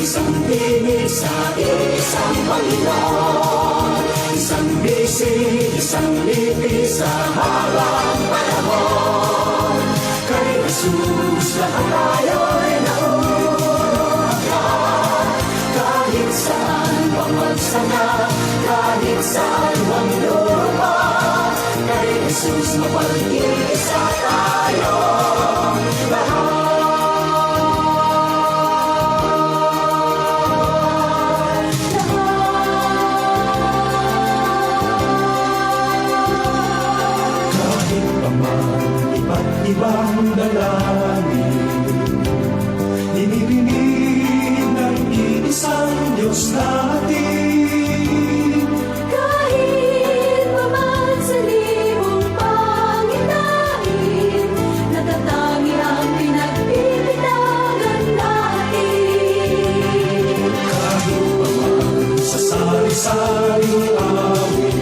isang tinig sa isang Panginoon, isang bisig, isang lipi sa habang panahon. Kay Jesus lahat tayo'y nauunahan, kahit saan mang magsama, kahit saan mang lupa. Kay Jesus mapag-isa tayo lahat. Ibang dalangin, inibinig ng iisang Diyos natin. Kahit paman sa libong pangitain, natatangi ang pinagbibitagan natin. Kahit paman sa sari-saring awit,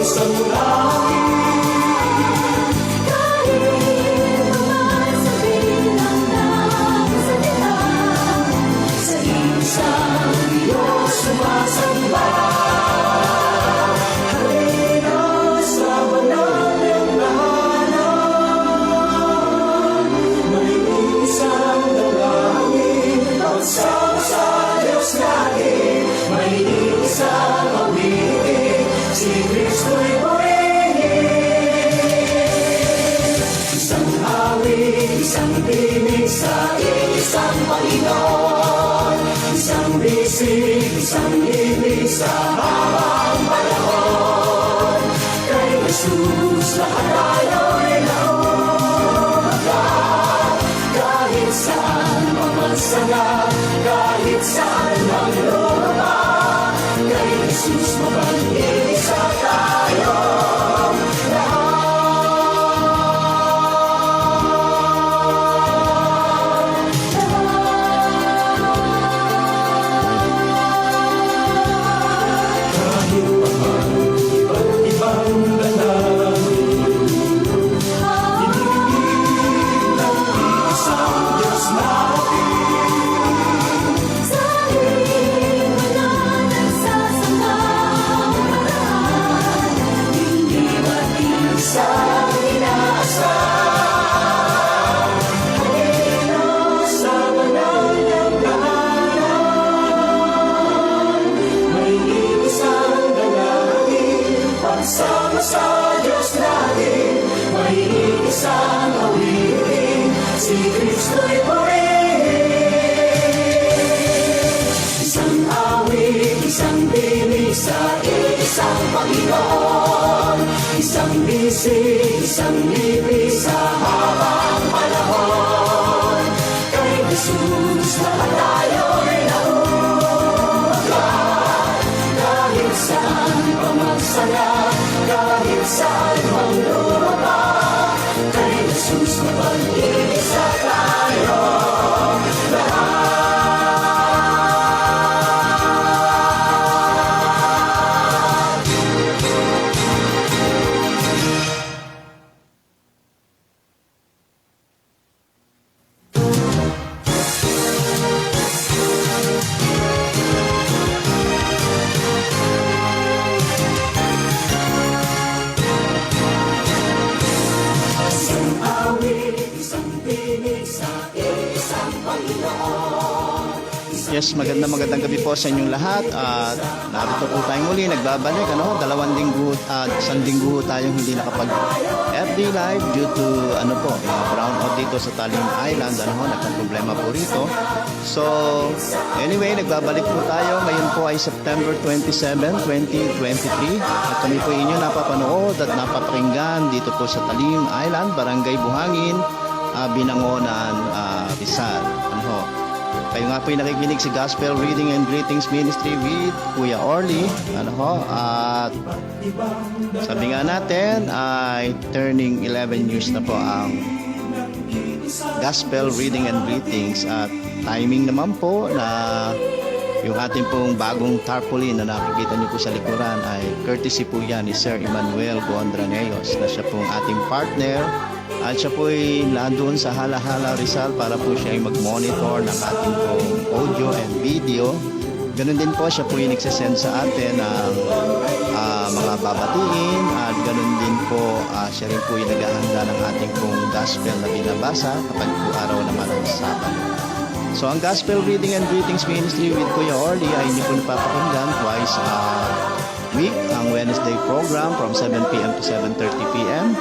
sa langit, kahit paman sa bilang ng salita, sa isang Diyos sumasamba. halina sa banal ng tahanan, may isang dalangin, pagsama sa Diyos natin, may isang awitin, si Kristo'y purihin. Isang awit, isang tinig sa isang Panginoon, isang bisig, isang lipi sa habang panahon. Kay Jesus lahat tayo'y nauunahan, kahit saan mang magsama, kahit saan mang lupa. Kay Jesus mapag-isa tayo lahat. Kahit paman iba't ibang dalangin, iniibig ng isang Diyos natin. Sa linggo na nagsasama ang paraan, hindi mag-isang inaasahan. Halina sa banal ng tahanan, may isang dalangin, pagsama sa Diyos natin, may isang awitin, si Kristo'y purihin. Isang awit, isang tinig sa isang Panginoon, isang bisig, isang lipi sa habang panahon. Kay Jesus lahat tayo'y nauunahan, kahit saan pa magsala, kahit saan mang lupa. Kay Jesus mapag-isa tayo lahat. Isang awit, isang tinig sa isang Panginoon. Yes, magandang gabi po sa inyong lahat at narito po tayong muli, nagbabalik, dalawang linggo at isang linggo tayong hindi nakapag FB live due to brownout dito sa Talim Island, nagkang problema po rito. So, anyway, nagbabalik po tayo, ngayon po ay September 27, 2023 at kami po inyo napapanood at napapakinggan dito po sa Talim Island, Barangay Buhangin, Binangonan, Rizal. Kayo nga po yung nakikinig si Gospel Reading and Greetings Ministry with Kuya Orly. At sabi nga natin ay turning 11 years na po ang Gospel Reading and Greetings. At timing naman po na yung ating pong bagong tarpaulin na nakikita niyo po sa likuran ay courtesy po yan ni Sir Emmanuel Gondraneos na siya pong ating partner At siya po ay nandoon sa Halahala Rizal para po siya ay mag-monitor ng ating pong audio and video. Ganun din po, siya po yung nagsasend sa atin ng mga babatiin at ganun din po, siya rin po yung naghahanda ng ating pong gospel na binabasa kapag po araw naman ang Sabado. So ang Gospel Reading and Greetings Ministry with Kuya Orly ay hindi po napapakinggan twice a week, ang Wednesday program from 7 p.m. to 7:30 p.m.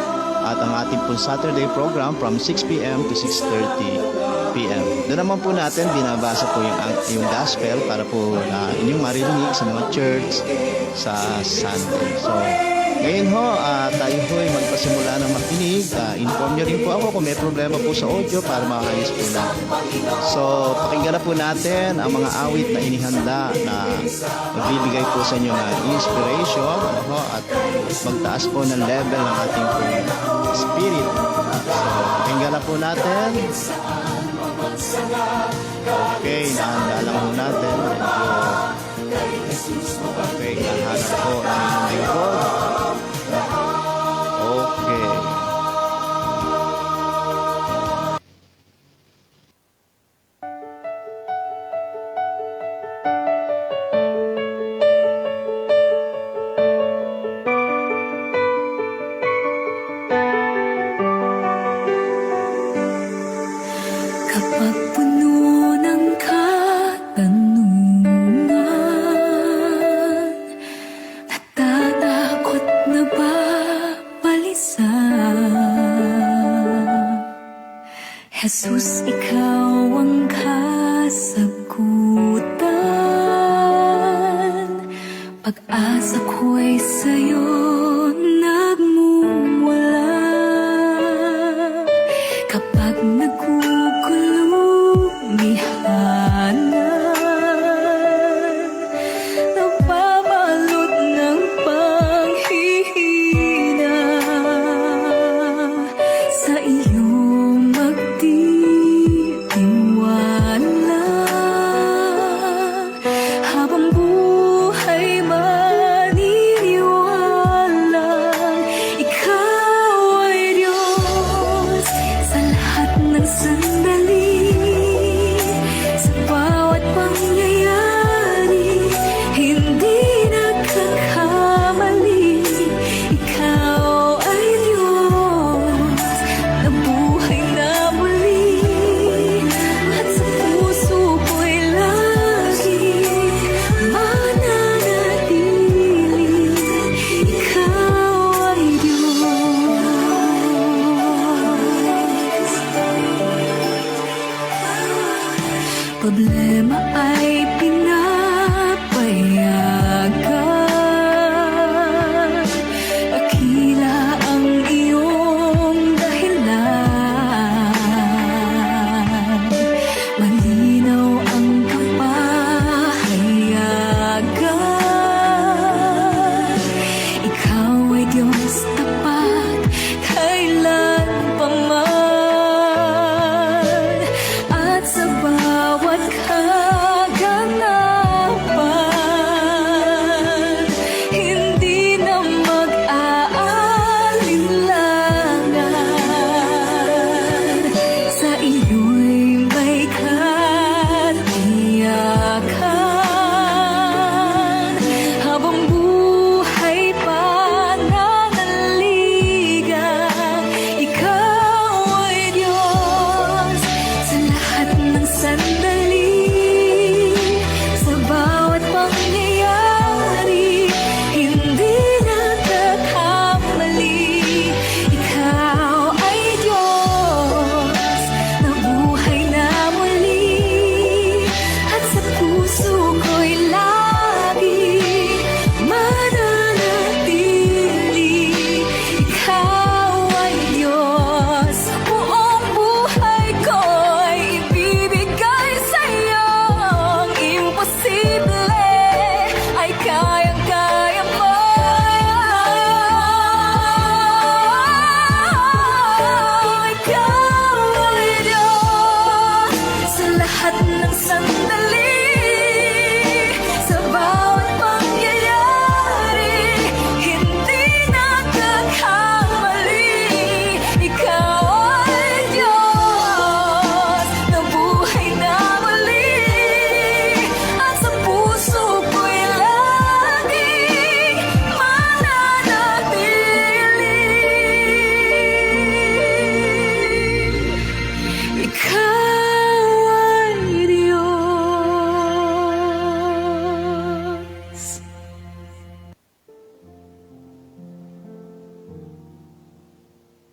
at ang ating po Saturday program from 6 p.m. to 6:30 p.m. Doon naman po natin binabasa po yung gospel para po inyong maririnig sa mga church sa Sunday. So ngayon ho, tayo ho ay magpasimula ng makinig. Inform nyo rin po ako kung may problema po sa audio para makayos po natin. So pakinggan na po natin ang mga awit na inihanda na magbibigay po sa inyo ng inspiration at magtaas po ng level ng ating po spirit. So pakinggan na po natin. Okay, nahanda lang po natin. Okay, nahanap po ang inyong lingkod. Okay. Kapag puno ng katanungan, natatakot na ba balisa? Jesus, ikaw ang kasagutan. Pag-asa ko'y sa'yo nagmumula. Kapag napabalot ng panghihina, sa iyo magtitiwala. Habang buhay maniniwalang ikaw ay Diyos sa lahat ng sandali. Sa bawat pangyayari, hindi nagkakamali. Ikaw ay Diyos na buhay na muli, at sa puso ko'y lagi mananatili. Ikaw ay Diyos. Problema ay pinapayagan, dakila ang iyong dahilan. Malinaw ang kapahayagan. Ikaw ay Diyos tapat kailanpaman, at sa bawat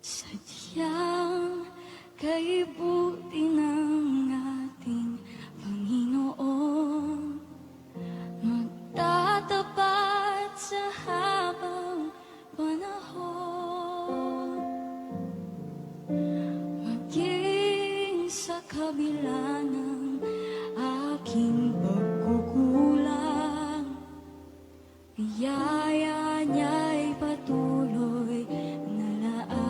Sadyang kaibuti ng ating Panginoon, magtatapat sa habang panahon, maging sa kabila ng aking pagkukulang, biyaya niya'y patuloy na laan.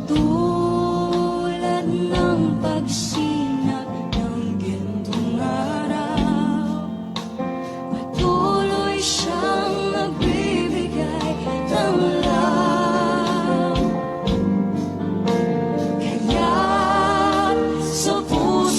Katulad ng pagsinag ng gintong araw, patuloy siyang nagbibigay ng law. Kaya't sa puso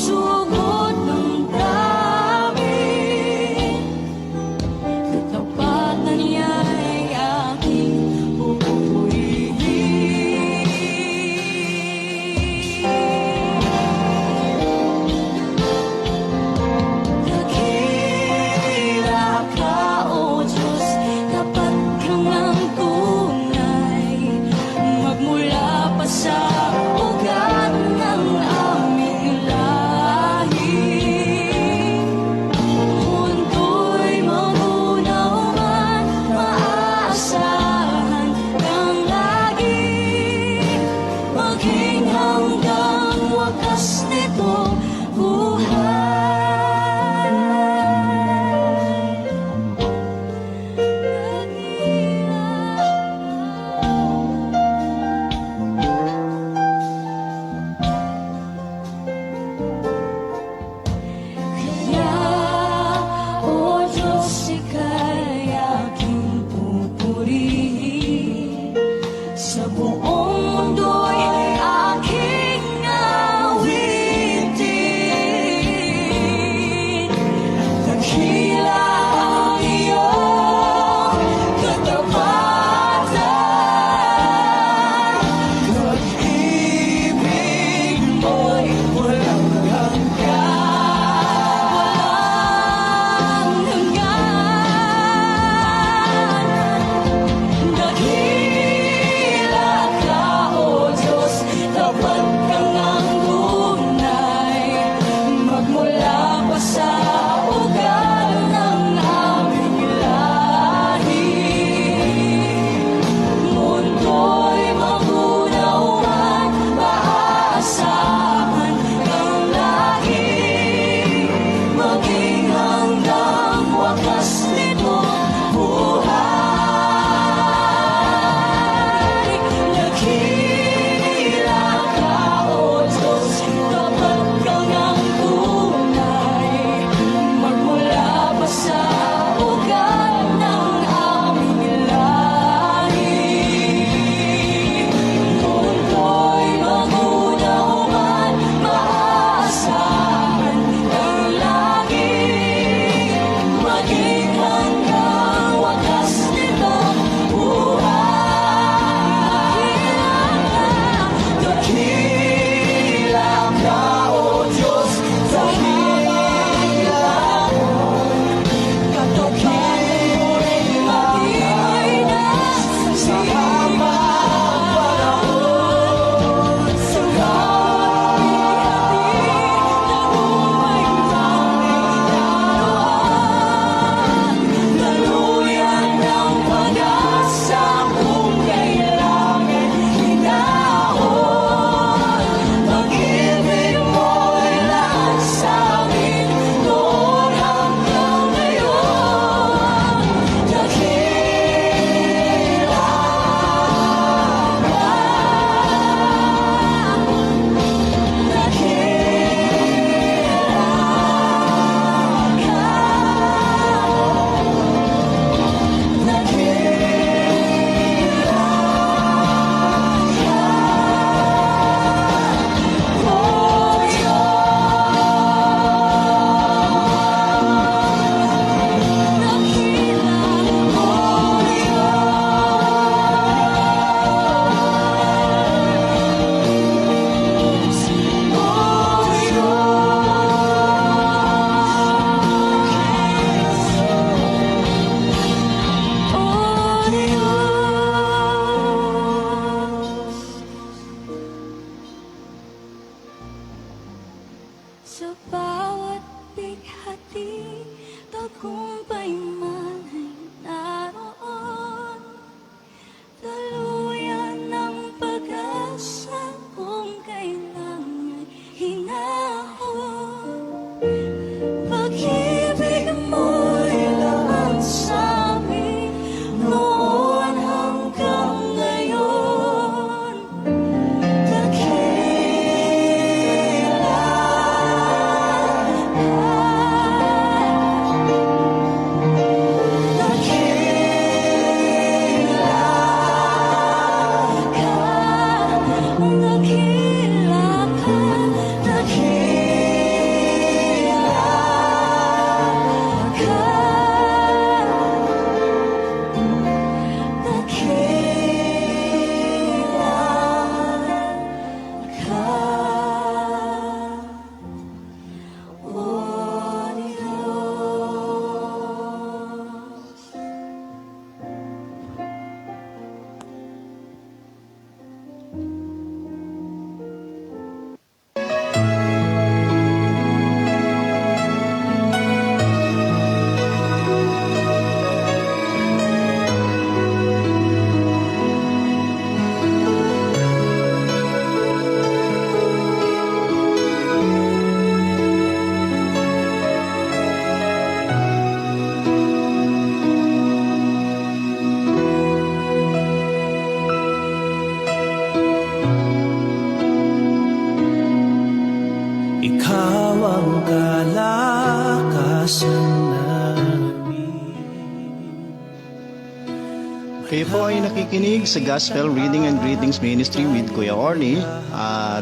Kayo po ay nakikinig sa Gospel Reading and Greetings Ministry with Kuya Orly. At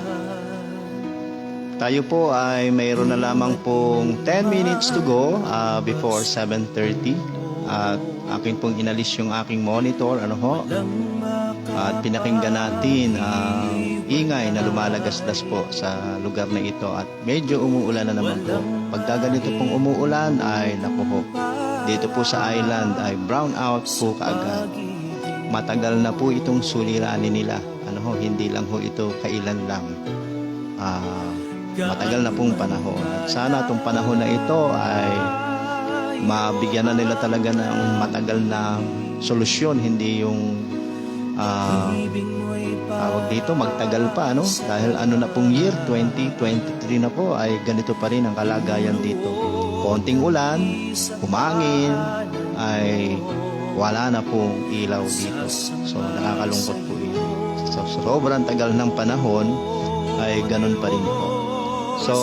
tayo po ay mayroon na lamang pong 10 minutes to go before 7:30. At akin pong inalis yung aking monitor. At pinakinggan natin ang ingay na lumalagasdas po sa lugar na ito. At medyo umuulan na naman po. Pagka ganito pong umuulan ay naku po, dito po sa island ay brown out po kaagad. Matagal na po itong suliranin nila. Hindi lang ho ito kailan lang. Matagal na pong panahon. At sana itong panahon na ito ay mabigyan na nila talaga ng matagal na solusyon. Hindi yung tawag dito magtagal pa. Dahil na pong year 2023 na po ay ganito pa rin ang kalagayan dito. Konting ulan, humangin, ay wala na pong ilaw dito. So nakakalungkot po yun. So sobrang tagal ng panahon ay ganun pa rin po. So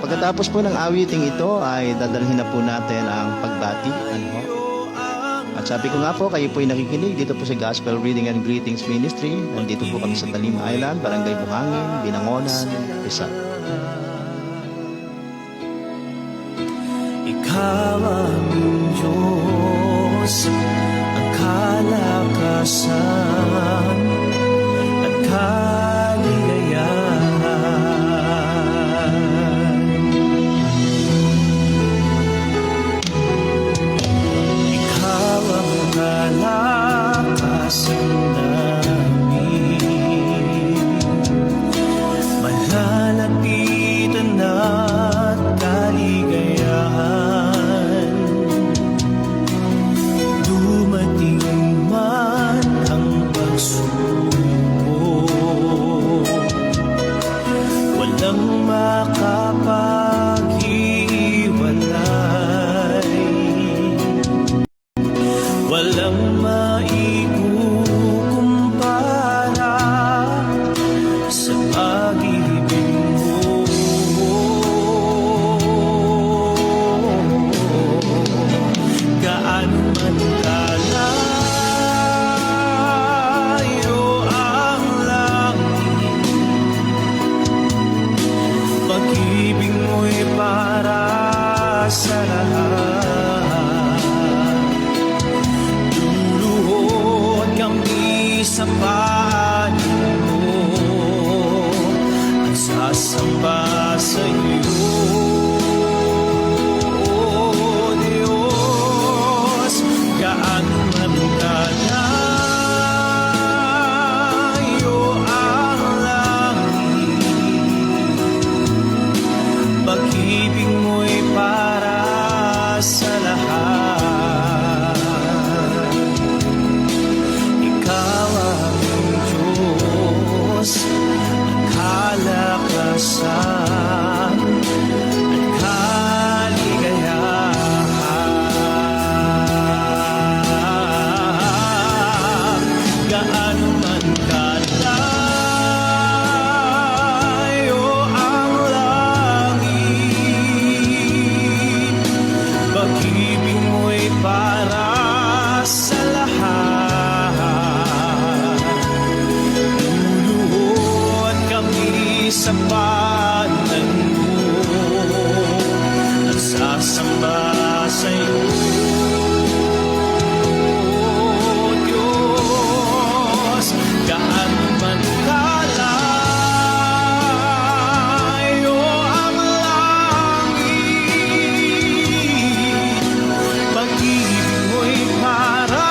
pagkatapos po ng awiting ito ay dadalhin na po natin ang pagbati. At sabi ko nga po, kayo po ay nakikinig dito po sa Gospel Reading and Greetings Ministry. Nandito po kami sa Talim Island, Barangay Buhangin, Binangonan, Rizal. Ikaw ang Diyos, ang kalakasan at kaligayahan. Ikaw ang kalakasan namin, malalapitan at kaligayahan. Dumating man ang pagsubok, walang makapaghiwalay, walang maikukumpara sa pag-ibig mo. Gaano man kalayo ang langit, pag-ibig mo'y para sa lahat. Luluhod kami sa panin mo at sasamba sa iyo. Gaano man kalayo ang langit, pag-ibig mo'y para sa lahat. Ikaw ang Diyos, ang kalakasan at kaligayahan. Gaano man kalayo ang langit, pag-ibig mo'y para sa lahat. Luluhod kami sa panan mo at sasamba sa iyo. Gaano man kalayo ang langit, pag-ibig mo'y para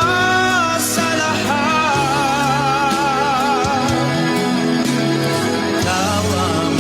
sa lahat. Ikaw ang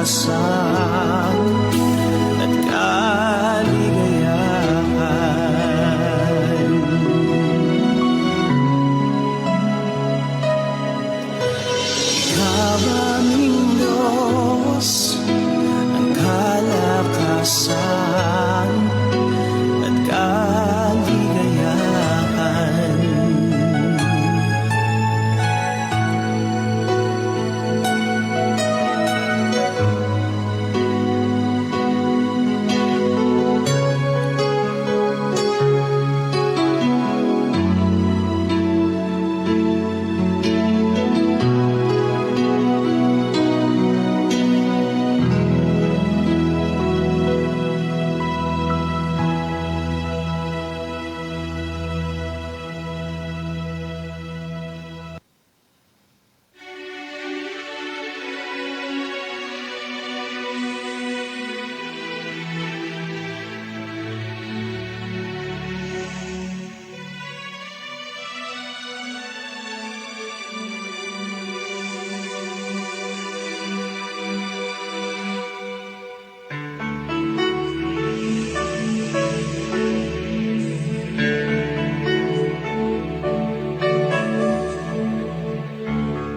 kalakasan at kaligayahan. Ikaw aming Diyos, ang kalakasan at kaligayahan.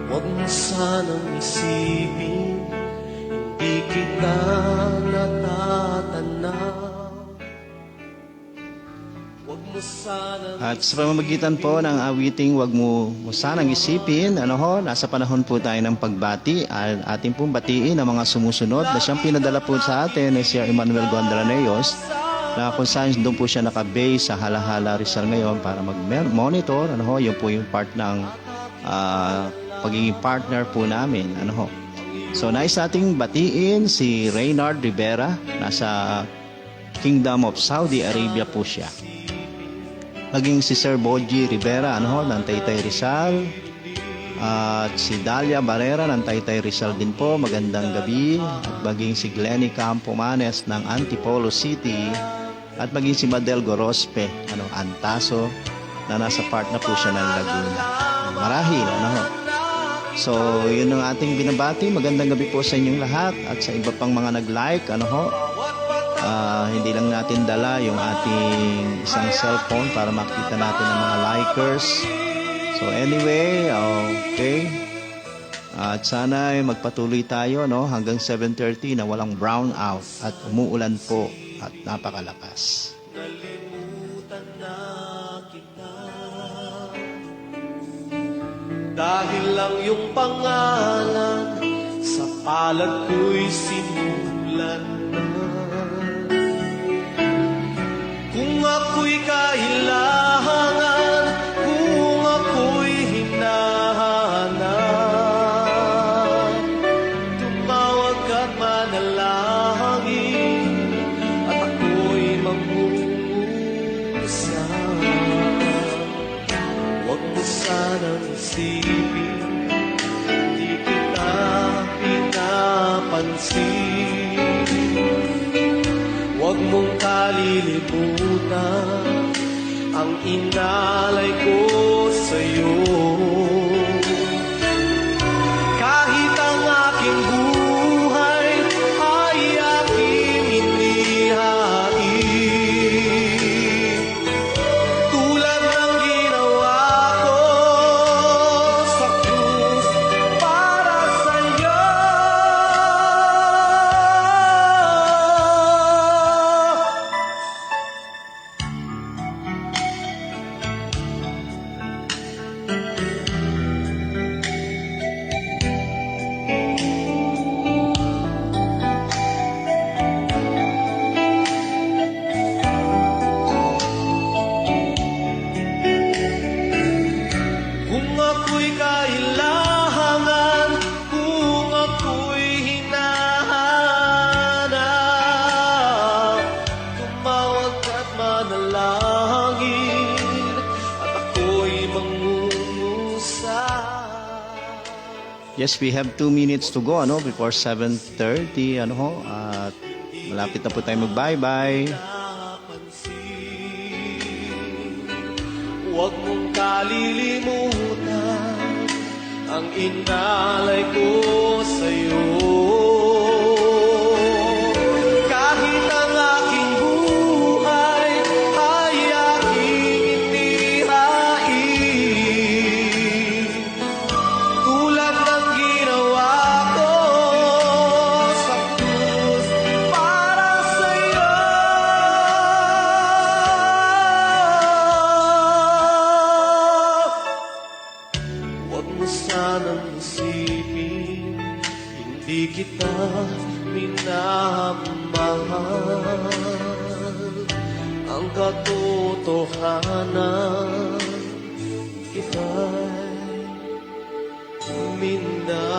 Huwag mo sanang isipin, hindi kita natatanaw. Huwag mo sanang At sa pamamagitan po ng awiting Wag mo sanang isipin, nasa panahon po tayo ng pagbati. At ating pong batiin ang mga sumusunod na siyang pinadala po sa atin ni Sir Emmanuel Gondraneos, na kung saan doon po siya nakabase sa Halahala Rizal ngayon para mag-monitor. Yun po yung part ng pagiging partner po namin. So nais nating batiin si Reynard Rivera, nasa Kingdom of Saudi Arabia po siya. Maging si Sir Boji Rivera ng Taytay Rizal, at si Dalia Barrera ng Taytay Rizal din po, magandang gabi. At maging si Glenny Campomanes ng Antipolo City, at maging si Madel Gorospe Antaso, na nasa part na po siya ng Laguna. Marahil So, yun ang ating binabati. Magandang gabi po sa inyong lahat, at sa iba pang mga nag-like, hindi lang natin dala yung ating isang cellphone para makita natin ang mga likers. So, anyway, okay. At sana ay magpatuloy tayo hanggang 7:30 na walang brown out at umuulan po at napakalakas. nalimutan na kita, dahil lang yung pangalan sa palad ko'y sinulan na. Kung ako'y kailangan, kung ako'y hinahanap, tumawag at manalangin, at ako'y mangungusap. Huwag mo sanang isipin, hindi kita pinapansin. Huwag mong kalilimutan ang inalay ko sa'yo. Kahit ang aking buhay ay aking inihain, tulad ng ginawa ko sa krus para sa'yo. Kung ako'y kailangan, kung ako'y hinahanap, tumawag at manalangin, at ako'y mangungusap. Yes, we have 2 minutes to go before 7:30 at malapit na po tayo mag-bye-bye. Huwag mong kalilimutan ang inalay ko sa'yo. minamahal. Ang katotohanan, ika'y minamahal.